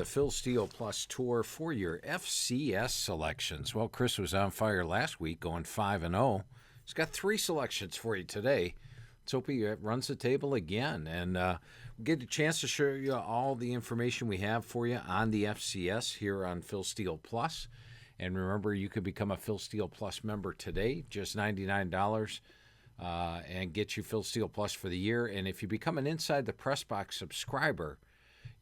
the Phil Steele Plus Tour for your FCS selections. Well, Chris was on fire last week, going 5-0. He's got 3 selections for you today. Let's hope he runs the table again, and we'll get a chance to show you all the information we have for you on the FCS here on Phil Steele Plus. And remember, you could become a Phil Steele Plus member today, just $99, and get you Phil Steele Plus for the year. And if you become an Inside the Press Box subscriber,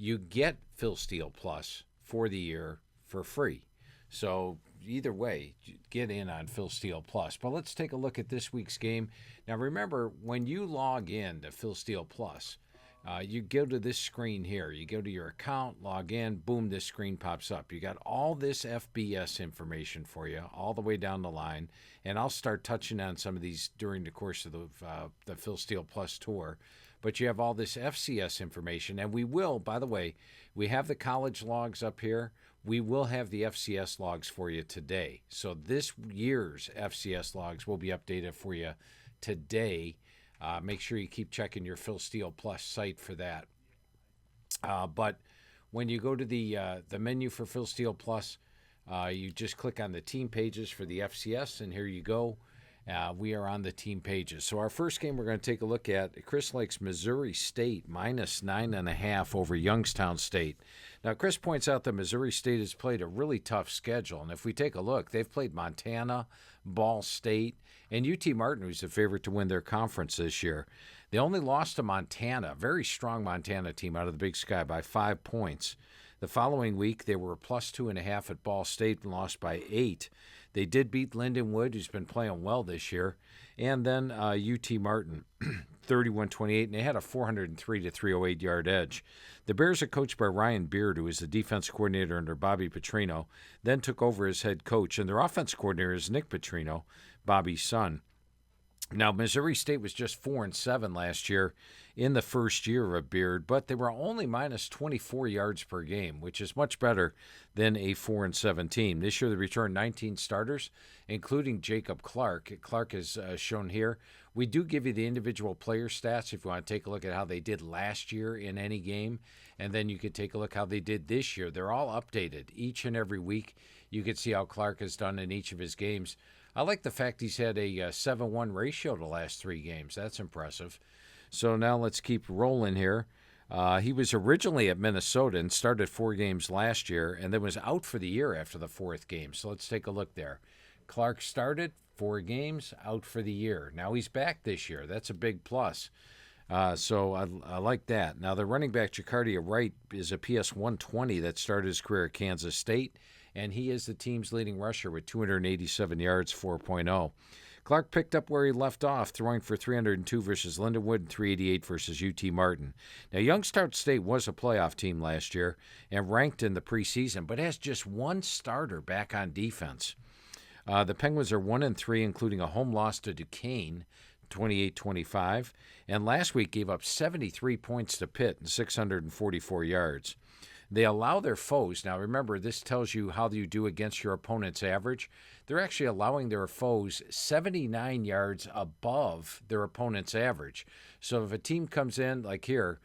you get Phil Steele Plus for the year for free. So either way, get in on Phil Steele Plus. But let's take a look at this week's game. Now remember, when you log in to Phil Steele Plus, you go to this screen here. You go to your account, log in, boom, this screen pops up. You got all this FBS information for you all the way down the line. And I'll start touching on some of these during the course of the Phil Steele Plus Tour. But you have all this FCS information, and we will, by the way, we have the college logs up here. We will have the FCS logs for you today. So this year's FCS logs will be updated for you today. Make sure you keep checking your Phil Steele Plus site for that. But when you go to the menu for Phil Steele Plus, you just click on the team pages for the FCS, and here you go. We are on the team pages. So our first game we're going to take a look at, Chris likes Missouri State minus 9.5 over Youngstown State. Now, Chris points out that Missouri State has played a really tough schedule. And if we take a look, they've played Montana, Ball State, and UT Martin, who's the favorite to win their conference this year. They only lost to Montana, a very strong Montana team out of the Big Sky, by 5 points. The following week, they were plus 2.5 at Ball State and lost by 8. They did beat Lindenwood, who's been playing well this year, and then UT Martin, 31-28, and they had a 403-308 yard edge. The Bears are coached by Ryan Beard, who is the defense coordinator under Bobby Petrino, then took over as head coach, and their offense coordinator is Nick Petrino, Bobby's son. Now, Missouri State was just 4-7 last year in the first year of Beard, but they were only minus 24 yards per game, which is much better than a 4-7 team. This year, they returned 19 starters, including Jacob Clark. Clark is shown here. We do give you the individual player stats if you want to take a look at how they did last year in any game, and then you could take a look how they did this year. They're all updated each and every week. You can see how Clark has done in each of his games. I like the fact he's had a 7-1 ratio the last 3 games. That's impressive. So now let's keep rolling here. He was originally at Minnesota and started 4 games last year and then was out for the year after the 4th game. So let's take a look there. Clark started 4 games, out for the year. Now he's back this year. That's a big plus. So I like that. Now the running back, Jacardia Wright, is a PS 120 that started his career at Kansas State, and he is the team's leading rusher with 287 yards, 4.0. Clark picked up where he left off, throwing for 302 versus Lindenwood and 388 versus UT Martin. Now, Youngstown State was a playoff team last year and ranked in the preseason, but has just 1 starter back on defense. The Penguins are 1-3, including a home loss to Duquesne, 28-25, and last week gave up 73 points to Pitt and 644 yards. They allow their foes. Now, remember, this tells you how you do against your opponent's average. They're actually allowing their foes 79 yards above their opponent's average. So if a team comes in, like here,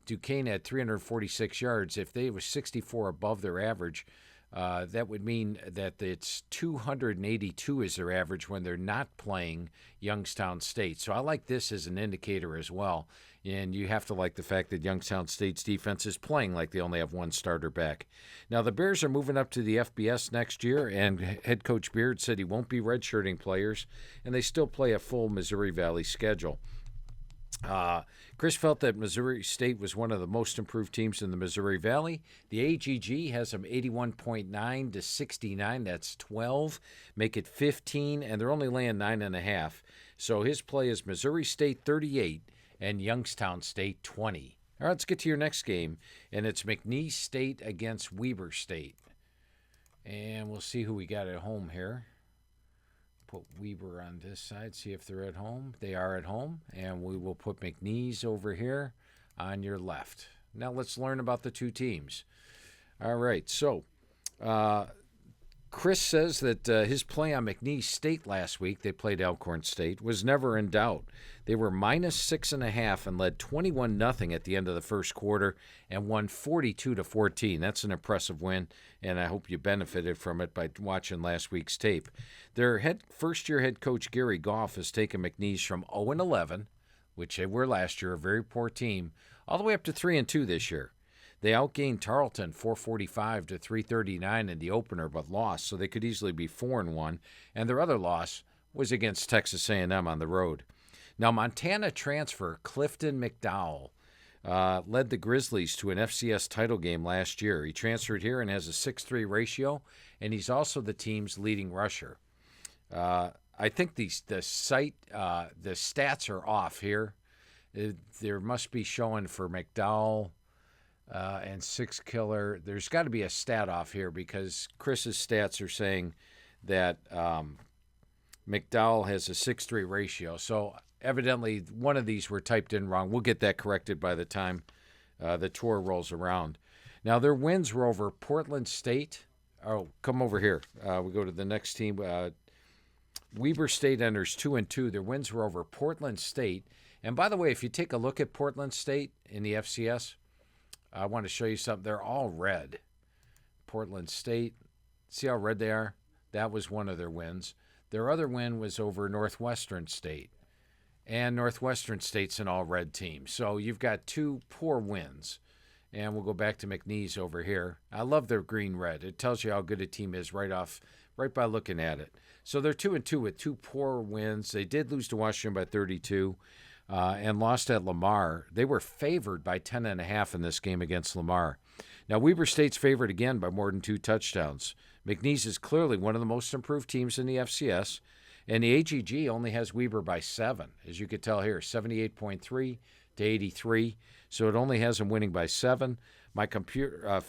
Duquesne had 346 yards. If they were 64 above their average, that would mean that it's 282 is their average when they're not playing Youngstown State. So I like this as an indicator as well. And you have to like the fact that Youngstown State's defense is playing like they only have 1 starter back. Now, the Bears are moving up to the FBS next year, and head coach Beard said he won't be redshirting players, and they still play a full Missouri Valley schedule. Chris felt that Missouri State was one of the most improved teams in the Missouri Valley. The AGG has them 81.9 to 69. That's 12. Make it 15, and they're only laying 9.5. So his play is Missouri State 38 and Youngstown State 20. All right, let's get to your next game, and it's McNeese State against Weber State. And we'll see who we got at home here. Put Weber on this side, see if they're at home. They are at home, and we will put McNeese over here on your left. Now let's learn about the 2 teams. All right, so Chris says that his play on McNeese State last week, they played Elkhorn State, was never in doubt. They were minus 6.5 and led 21-0 at the end of the first quarter and won 42-14. That's an impressive win, and I hope you benefited from it by watching last week's tape. Their first-year head coach Gary Goff has taken McNeese from 0-11, which they were last year, a very poor team, all the way up to 3-2 this year. They outgained Tarleton 445 to 339 in the opener, but lost, so they could easily be 4-1. And their other loss was against Texas A&M on the road. Now, Montana transfer Clifton McDowell led the Grizzlies to an FCS title game last year. He transferred here and has a 6.3 ratio, and he's also the team's leading rusher. I think the stats are off here. There must be showing for McDowell. And 6 killer. There's got to be a stat off here because Chris's stats are saying that McDowell has a 6.3 ratio. So evidently one of these were typed in wrong. We'll get that corrected by the time the tour rolls around. Now their wins were over Portland State. Oh, come over here. We go to the next team. Weber State enters 2-2. Their wins were over Portland State. And by the way, if you take a look at Portland State in the FCS, I want to show you something. They're all red. Portland State. See how red they are? That was one of their wins. Their other win was over Northwestern State. And Northwestern State's an all-red team. So you've got two poor wins. And we'll go back to McNeese over here. I love their green-red. It tells you how good a team is right by looking at it. So they're 2-2 with two poor wins. They did lose to Washington by 32. And lost at Lamar. They were favored by 10.5 in this game against Lamar. Now, Weber State's favored again by more than 2 touchdowns. McNeese is clearly one of the most improved teams in the FCS, and the AGG only has Weber by 7, as you could tell here, 78.3 to 83. So it only has them winning by 7. My computer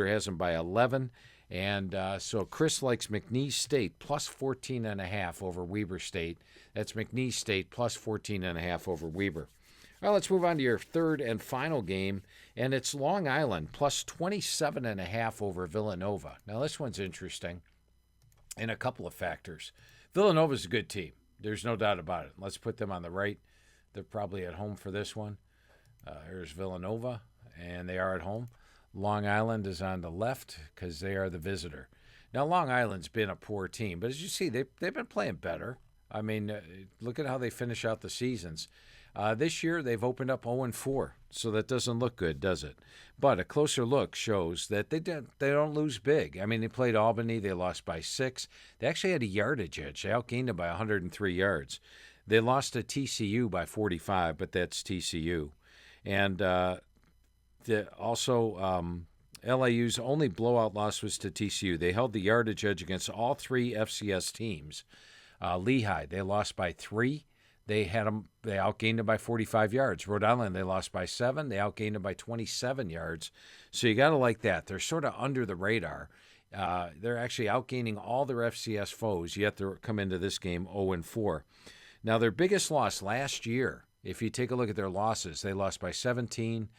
has them by 11. And so Chris likes McNeese State plus 14.5 over Weber State. That's McNeese State plus 14.5 over Weber. Well, let's move on to your third and final game, and it's Long Island plus 27.5 over Villanova. Now, this one's interesting in a couple of factors. Villanova's a good team. There's no doubt about it. Let's put them on the right. They're probably at home for this one. Here's Villanova, and they are at home. Long Island is on the left because they are the visitor. Now, Long Island's been a poor team, but as you see, they've been playing better. I mean, look at how they finish out the seasons. This year, they've opened up 0-4, so that doesn't look good, does it? But a closer look shows that they don't lose big. I mean, they played Albany. They lost by 6. They actually had a yardage edge. They outgained them by 103 yards. They lost to TCU by 45, but that's TCU. And LIU's only blowout loss was to TCU. They held the yardage edge against all 3 FCS teams. Lehigh, they lost by 3. They outgained them by 45 yards. Rhode Island, they lost by 7. They outgained them by 27 yards. So you got to like that. They're sort of under the radar. They're actually outgaining all their FCS foes, yet they come into this game 0-4. Now, their biggest loss last year, if you take a look at their losses, they lost by 17.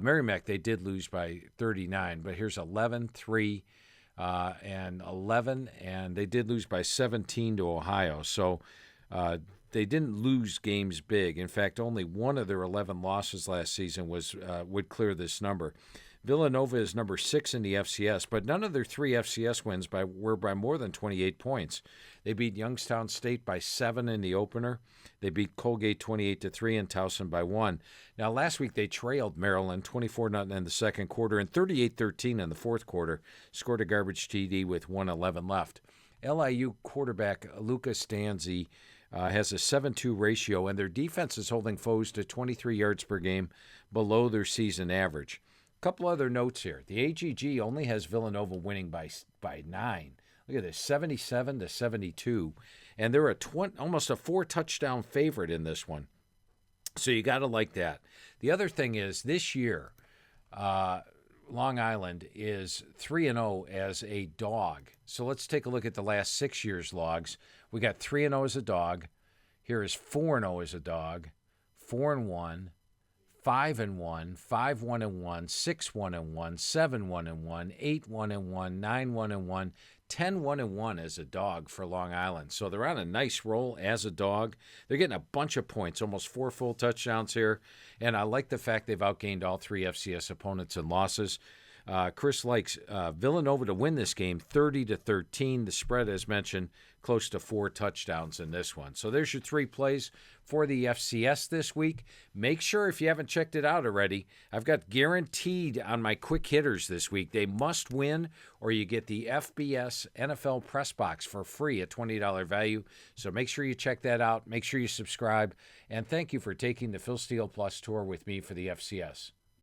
Merrimack, they did lose by 39, but here's 11-3 and 11, and they did lose by 17 to Ohio. So they didn't lose games big. In fact, only one of their 11 losses last season would clear this number. Villanova is number 6 in the FCS, but none of their 3 FCS wins were by more than 28 points. They beat Youngstown State by 7 in the opener. They beat Colgate 28-3 and Towson by 1. Now, last week they trailed Maryland 24-0 in the second quarter and 38-13 in the fourth quarter, scored a garbage TD with 1:11 left. LIU quarterback Lucas Stanzi has a 7-2 ratio, and their defense is holding foes to 23 yards per game, below their season average. A couple other notes here. The AGG only has Villanova winning by 9. Look at this, 77-72, and they're almost a 4-touchdown favorite in this one. So you got to like that. The other thing is this year, Long Island is 3-0 as a dog. So let's take a look at the last 6 years' logs. We got 3-0 as a dog. Here is 4-0 as a dog, 4-1, 5-1, 5-1-1, 6-1-1, 7-1-1, 8-1-1, 9-1-1, 10-1-1 as a dog for Long Island. So they're on a nice roll as a dog. They're getting a bunch of points, almost 4 full touchdowns here. And I like the fact they've outgained all 3 FCS opponents in losses. Chris likes Villanova to win this game 30-13. The spread, as mentioned, close to 4 touchdowns in this one. So there's your 3 plays for the FCS this week. Make sure, if you haven't checked it out already, I've got guaranteed on my quick hitters this week. They must win, or you get the FBS NFL Press Box for free at $20 value. So make sure you check that out. Make sure you subscribe. And thank you for taking the Phil Steele Plus tour with me for the FCS.